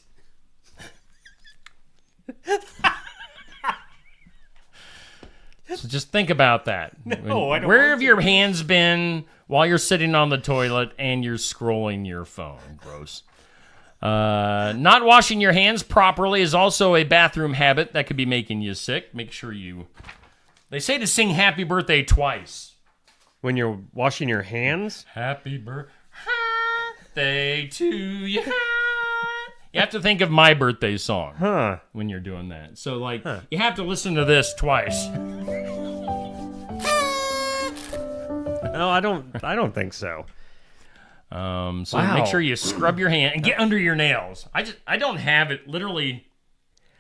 So just think about that. No, I don't Where want have your hands been while you're sitting on the toilet and you're scrolling your phone? Gross. Not washing your hands properly is also a bathroom habit that could be making you sick. Make sure you... They say to sing happy birthday twice. When you're washing your hands? Happy birthday to you. You have to think of my birthday song Huh. when you're doing that. So, like, you have to listen to this twice. No, I don't think so. So Wow. make sure you scrub your hand and get under your nails. I don't have it. Literally,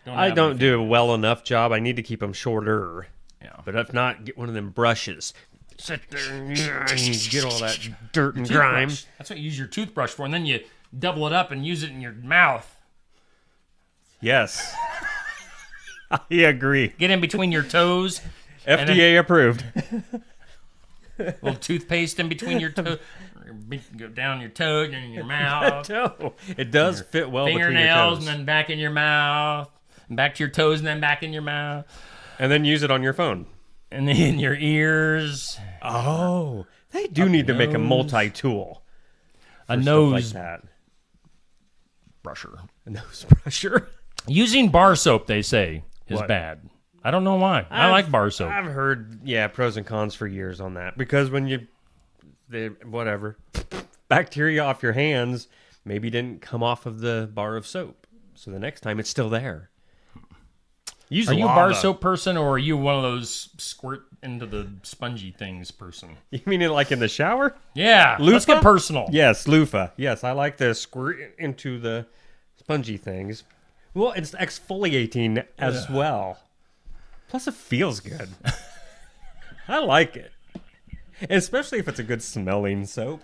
I don't do a well enough job. I need to keep them shorter. Yeah. But if not, get one of them brushes. Sit there and get all that dirt and grime. Toothbrush. That's what you use your toothbrush for, and then you double it up and use it in your mouth. Yes. I agree. Get in between your toes. FDA approved. Little toothpaste in between your toes. Go down your toe and in your mouth. No, it does fit well between your Fingernails toes. and then back in your mouth. And back to your toes and then back in your mouth. And then use it on your phone. And then in your ears. Oh, they do need to make a multi-tool. A for stuff nose like that. brusher. A nose brusher. Using bar soap, they say, is What? bad. I don't know why. I like bar soap. I've heard, pros and cons for years on that. Because when whatever, bacteria off your hands maybe didn't come off of the bar of soap. So the next time it's still there. Use Are you a lava. bar soap person, or are you one of those squirt into the spongy things person? You mean it like in the shower? Yeah, let's Loofah? get personal. Yes, loofah. Yes, I like to squirt into the spongy things. Well, it's exfoliating as well. Plus, it feels good. I like it. Especially if it's a good smelling soap.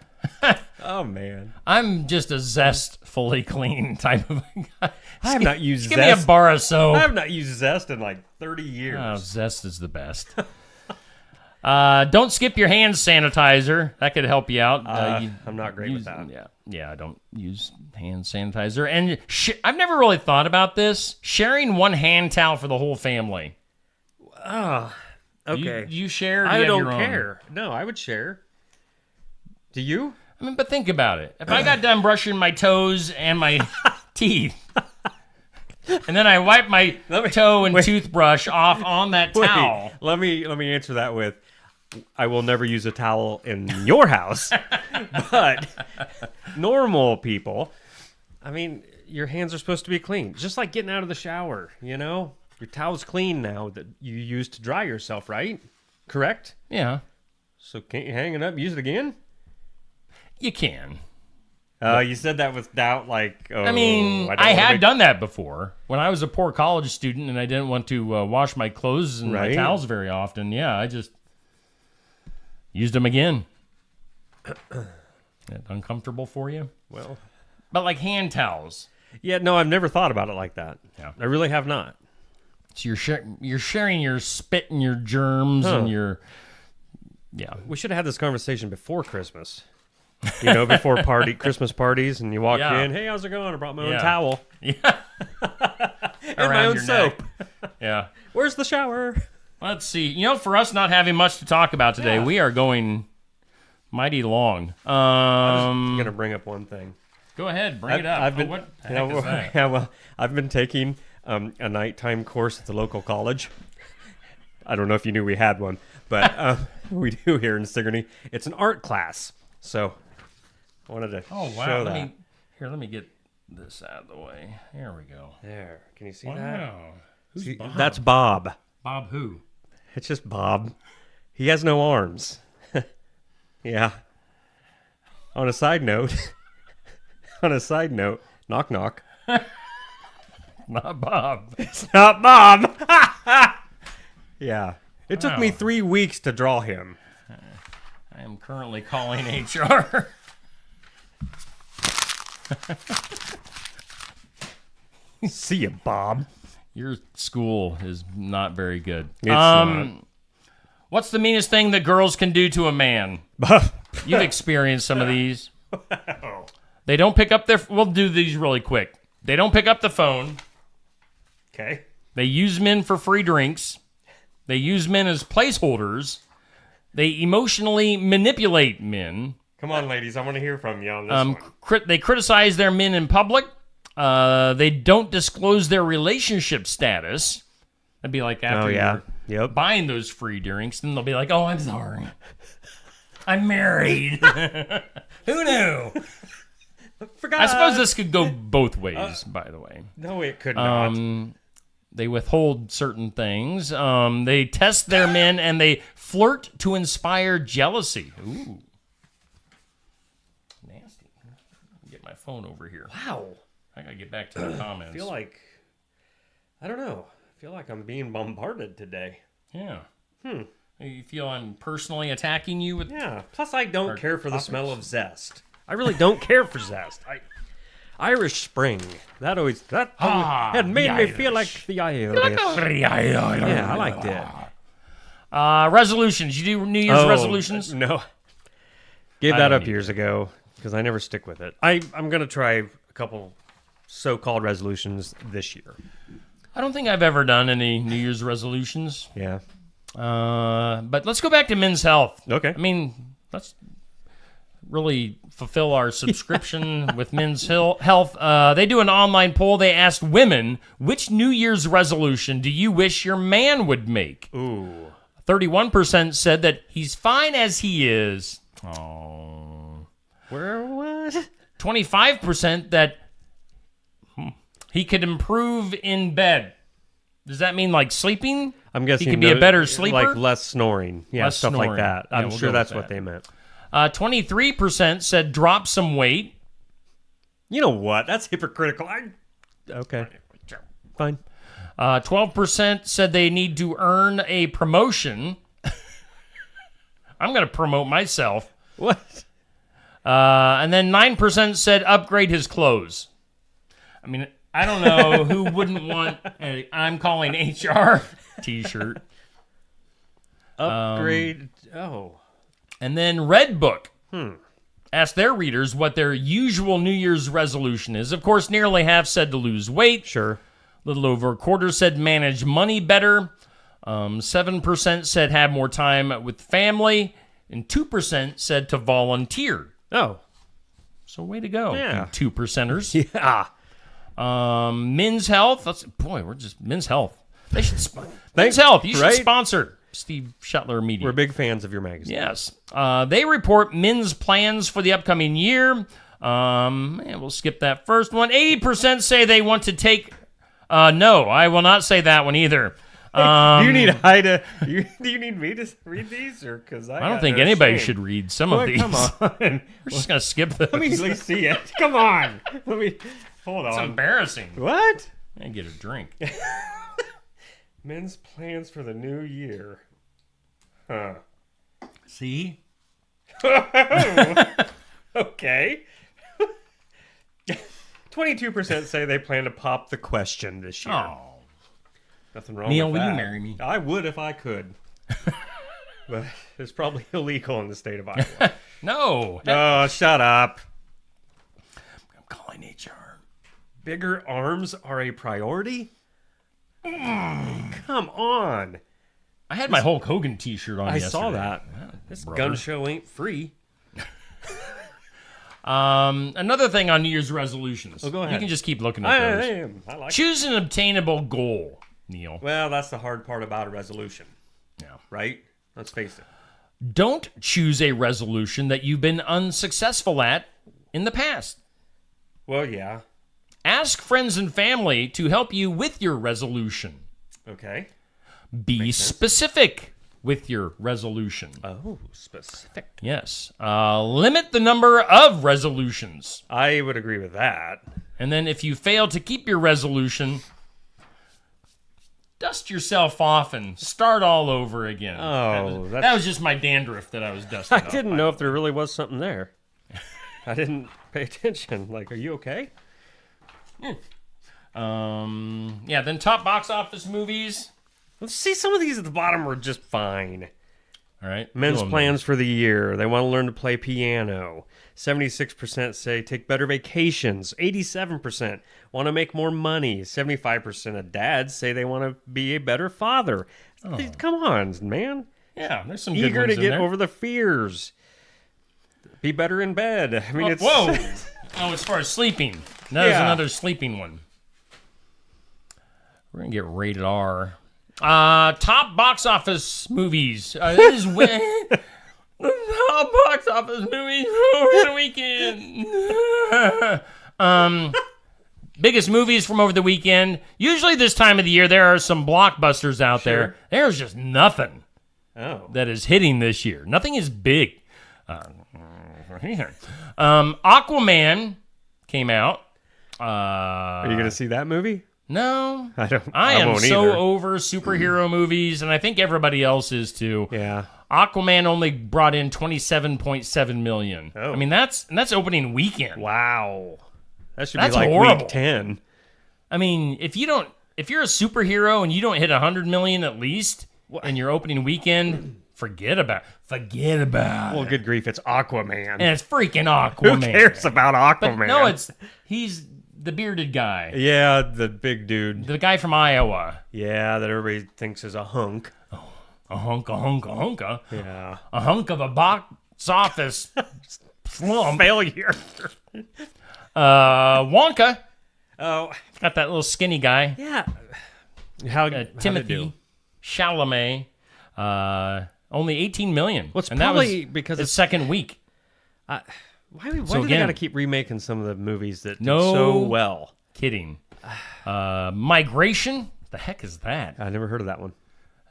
Oh, man. I'm just a Zest fully clean type of guy. I have not used Give me a Zest. bar of soap. I have not used Zest in like 30 years. Oh, Zest is the best. Don't skip your hand sanitizer. That could help you out. I'm not great with that. Yeah, I don't use hand sanitizer. And I've never really thought about this. Sharing one hand towel for the whole family. Oh, okay. You share? Or do I you have don't your own? care. No, I would share. Do you? I mean, but think about it. If I got done brushing my toes and my teeth, and then I wipe my toe and toothbrush off on that towel. Let me answer that with, I will never use a towel in your house. But normal people, I mean, your hands are supposed to be clean. Just like getting out of the shower, you know? Your towel's clean now that you used to dry yourself, right? Correct? Yeah, So can't you hang it up, use it again? you can. You said that with doubt, like, oh, I mean, don't I wanna had make- done that before. When I was a poor college student and I didn't want to wash my clothes and my Right. towels very often, yeah, I just used them again. That uncomfortable for you? Well, But like hand towels. yeah, no, I've never thought about it like that. Yeah. I really have not. So you're sharing your spit and your germs and your... Yeah. We should have had this conversation before Christmas. You know, before Christmas parties, and you walk Yeah. in, hey, how's it going? I brought my own Yeah. towel Yeah. and my Around own your soap. neck. Yeah. Where's the shower? Let's see. You know, for us not having much to talk about today, we are going mighty long. I'm gonna bring up one thing. Go ahead, bring it up. I've been, what the heck is that? yeah, well, I've been taking a nighttime course at the local college. I don't know if you knew we had one, but we do here in Sigourney. It's an art class, so I wanted to Oh wow! show Let that. me let me get this out of the way. There we go. There, can you see that? Wow. Who's See, Bob? that's Bob. Bob who? It's just Bob. He has no arms. Yeah. On a side note, knock knock. Not Bob. It's not Bob. Yeah. It took me Wow. 3 weeks to draw him. I am currently calling HR. See ya, Bob. Your school is not very good. It's not. What's the meanest thing that girls can do to a man? You've experienced some of these. They don't pick up their... We'll do these really quick. They don't pick up the phone. Okay. They use men for free drinks. They use men as placeholders. They emotionally manipulate men. Come on, ladies. I want to hear from you on this one. They criticize their men in public. They don't disclose their relationship status. That'd be like after you're buying those free drinks, then they'll be like, "Oh, I'm sorry, I'm married." Who knew? Forgot. I suppose this could go both ways. By the way, no, it could not. They withhold certain things. They test their men and they flirt to inspire jealousy. Ooh, nasty. Get my phone over here. Wow. I gotta get back to the comments. I feel like, I don't know. I feel like I'm being bombarded today. Yeah. You feel I'm personally attacking you with... Yeah. Plus, I don't care for the smell of zest. I really don't care for zest. Irish Spring. That had made me feel like the Irish. Yeah, I liked it. Resolutions. You do New Year's resolutions? No. Gave that up years ago because I never stick with it. I'm going to try a couple so-called resolutions this year. I don't think I've ever done any New Year's resolutions. Yeah. But let's go back to Men's Health. Okay. I mean, let's really fulfill our subscription with Men's Health. They do an online poll. They asked women, which New Year's resolution do you wish your man would make? Ooh. 31% said that he's fine as he is. Oh. Where was? 25% that he could improve in bed. Does that mean like sleeping? I'm guessing he could be a better sleeper? Like less snoring. Yeah, Less stuff snoring. like that. Yeah, I'm we'll sure go that's with what that. they meant. 23% said drop some weight. You know what? That's hypocritical. Okay. Fine. 12% said they need to earn a promotion. I'm going to promote myself. What? And then 9% said upgrade his clothes. I mean, I don't know who wouldn't want a I'm calling HR t-shirt. Upgrade. And then Redbook asked their readers what their usual New Year's resolution is. Of course, nearly half said to lose weight. Sure. A little over a quarter said manage money better. 7% said have more time with family. And 2% said to volunteer. Oh. So way to go, Yeah. you 2%ers. Yeah. Men's Health. We're just Men's Health. They should Men's Health. You should right? sponsor Steve Shuttler Media. We're big fans of your magazine. Yes. They report men's plans for the upcoming year. And we'll skip that first one. 80% say they want to take... no, I will not say that one either. Do you need do you need me to read these, or because I don't think anybody should read some of these. Come on. We're just gonna skip those. Let me at least see it. Come on. Let me hold It's on. embarrassing. What? And get a drink. Men's plans for the new year. Huh. See? Okay. 22% say they plan to pop the question this year. Oh. Nothing wrong Neil, with will that. you marry me? I would if I could. But it's probably illegal in the state of Iowa. No. Oh, shut up. I'm calling HR. Bigger arms are a priority? Come on. I had my Hulk Hogan t-shirt on I yesterday. saw that. Yeah, This brother. gun show ain't free. Another thing on New Year's resolutions. Oh, go ahead. You can just keep looking at those. I like it. Choose an obtainable goal, Neil. Well, that's the hard part about a resolution, Yeah. right? Let's face it. Don't choose a resolution that you've been unsuccessful at in the past. Well, yeah. Ask friends and family to help you with your resolution. Okay. Be specific with your resolution. Oh, specific. Yes. Limit the number of resolutions. I would agree with that. And then if you fail to keep your resolution, dust yourself off and start all over again. Oh, that was just my dandruff that I was dusting I off. didn't know if there really was something there. I didn't pay attention. Like, are you okay? Then top box office movies. Let's see, some of these at the bottom are just fine. All right. Men's do 'em. plans for the year. They want to learn to play piano. 76% say take better vacations. 87% want to make more money. 75% of dads say they want to be a better father. Come on, man. Yeah, there's some good Eager ones to in get there. over the fears. Be better in bed. I mean, it's... Whoa. Oh, as far as sleeping. That is Yeah. another sleeping one. We're going to get rated R. Top box office movies. This is when... Top box office movies over the weekend. Biggest movies from over the weekend. Usually this time of the year, there are some blockbusters out there. There's just nothing Oh. that is hitting this year. Nothing is big. Aquaman came out. Are you going to see that movie? No. I I am won't so either. over superhero movies, and I think everybody else is too. Yeah. Aquaman only brought in $27.7 million. Oh. I mean, that's opening weekend. Wow. That should That's be like horrible. week 10. I mean, if you're a superhero and you don't hit $100 million at least in your opening weekend, forget about it. Well, good grief, it's Aquaman. And it's freaking Who Aquaman. cares about Aquaman? But no, he's the bearded guy. Yeah, the big dude. The guy from Iowa. Yeah, that everybody thinks is a hunk. A hunk of Yeah. a box office slump. Failure. Wonka. Oh, Got that little skinny guy. yeah. How'd it do? Timothy Chalamet. Only 18 million. Well, it's and probably that was because its it's- second week. Why So do they again- got to keep remaking some of the movies that No. did so well? Kidding. Migration. The heck is that? I never heard of that one.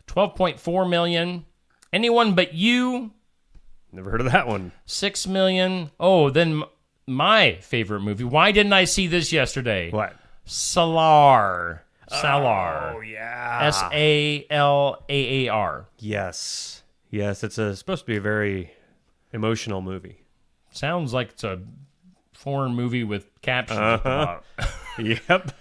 12.4 million. Anyone But You. Never heard of that one. 6 million. Oh, then my favorite movie. Why didn't I see this yesterday? What? Salar. Oh, yeah. Sallaar. Yes. Yes, it's supposed to be a very emotional movie. Sounds like it's a foreign movie with captions at the bottom. Yep.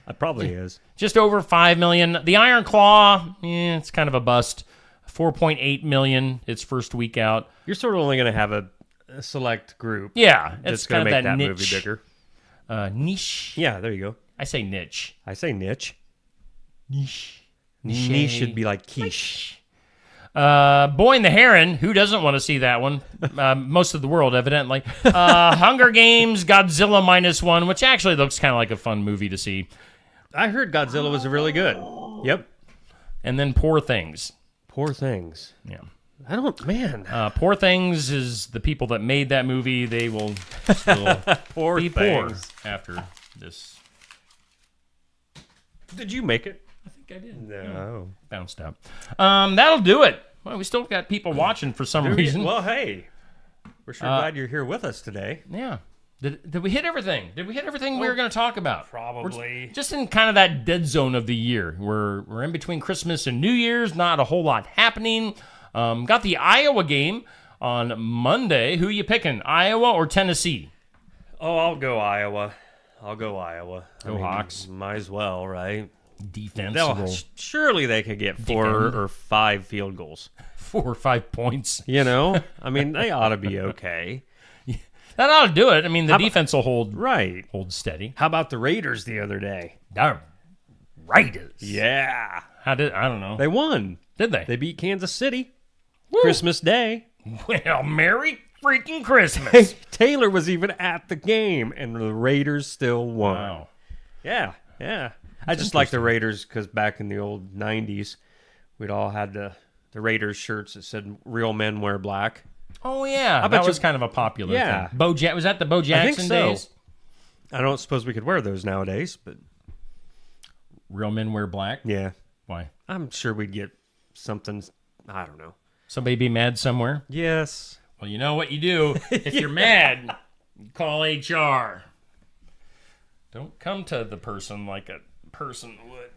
It probably is. Just over 5 million. The Iron Claw, it's kind of a bust. 4.8 million its first week out. You're sort of only going to have a select group Yeah, that's it's going kind to of make that that niche. movie bigger. Niche. Yeah, there you go. I say niche. I say niche. Niche. Niche should be like quiche. Boy and the Heron. Who doesn't want to see that one? Most of the world, evidently. Hunger Games, Godzilla -1, which actually looks kind of like a fun movie to see. I heard Godzilla was really good. Yep. And then Poor Things. Poor Things. Yeah. I don't, man. Poor Things is the people that made that movie. They will still Poor be poor after this. Did you make it? I think I did. No. Bounced out. That'll do it. Well, we still got people watching for some reason. Well, hey. We're sure glad you're here with us today. Yeah. Did we hit everything? Did we hit everything we were going to talk about? Probably. We're just in kind of that dead zone of the year. We're in between Christmas and New Year's. Not a whole lot happening. Got the Iowa game on Monday. Who you picking, Iowa or Tennessee? Oh, I'll go Iowa. Go Hawks. Might as well, right? Defense They'll, will surely they could get 4 Defend. or 5 field goals. 4 or 5 points. You know? I mean, they ought to be okay. That ought to do it. I mean, the defense will hold Right. steady. How about the Raiders the other day? The Raiders. Yeah. I don't know. They won. Did they? They beat Kansas City. Christmas Day. Well, Merry freaking Christmas. Taylor was even at the game, and the Raiders still won. Wow. Yeah, yeah. I just like the Raiders because back in the old 90s, we'd all had the Raiders shirts that said "Real men wear black." Oh, yeah. bet That you- was kind of a popular Yeah. thing. Was that the Bo Jackson so. days? I don't suppose we could wear those nowadays, but Real men wear black? yeah, Why? I'm sure we'd get something. I don't know. Somebody be mad somewhere? Yes. Well, you know what you do. If you're mad, you call HR. Don't come to the person like a person would.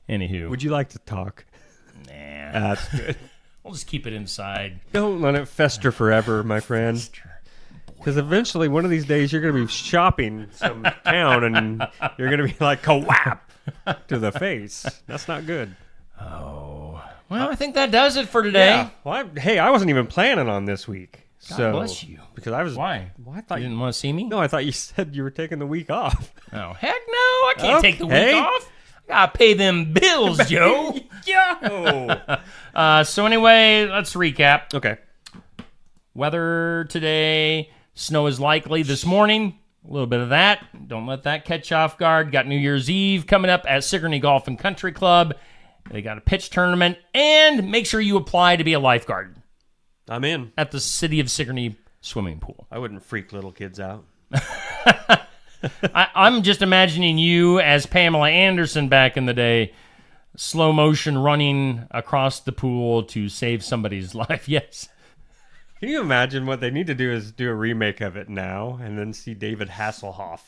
Anywho. Would you like to talk? Nah. That's good. We'll just keep it inside. Don't let it fester forever, my friend. Because eventually, one of these days, you're going to be shopping some town and you're going to be like, kawap to the face. That's not good. Well, I think that does it for today. Yeah. Well, I wasn't even planning on this week. God bless you. Because I was. Why? Well, I thought You didn't want to see me? No, I thought you said you were taking the week off. Oh, heck no. I can't take the week Okay. off. I got to pay them bills, Joe. Yo. So anyway, let's recap. Okay. Weather today, snow is likely this morning. A little bit of that. Don't let that catch you off guard. Got New Year's Eve coming up at Sigourney Golf and Country Club. They got a pitch tournament. And make sure you apply to be a lifeguard I'm in. at the City of Sigourney swimming pool. I wouldn't freak little kids out. I'm just imagining you as Pamela Anderson back in the day, slow motion running across the pool to save somebody's life. Yes. Can you imagine what they need to do is do a remake of it now and then see David Hasselhoff?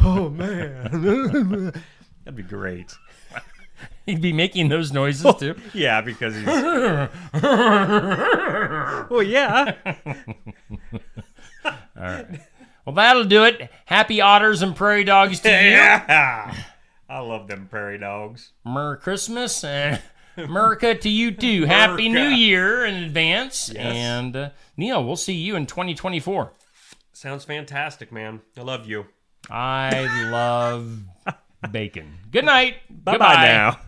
Oh, man. That'd be great. He'd be making those noises too. Yeah, because he's... Well, yeah. All right. Well, that'll do it. Happy otters and prairie dogs to you. Yeah. I love them prairie dogs. Merry Christmas and America to you too. Happy New Year in advance. Yes. And Neil, we'll see you in 2024. Sounds fantastic, man. I love you. I love bacon. Good night. Bye-bye Goodbye now.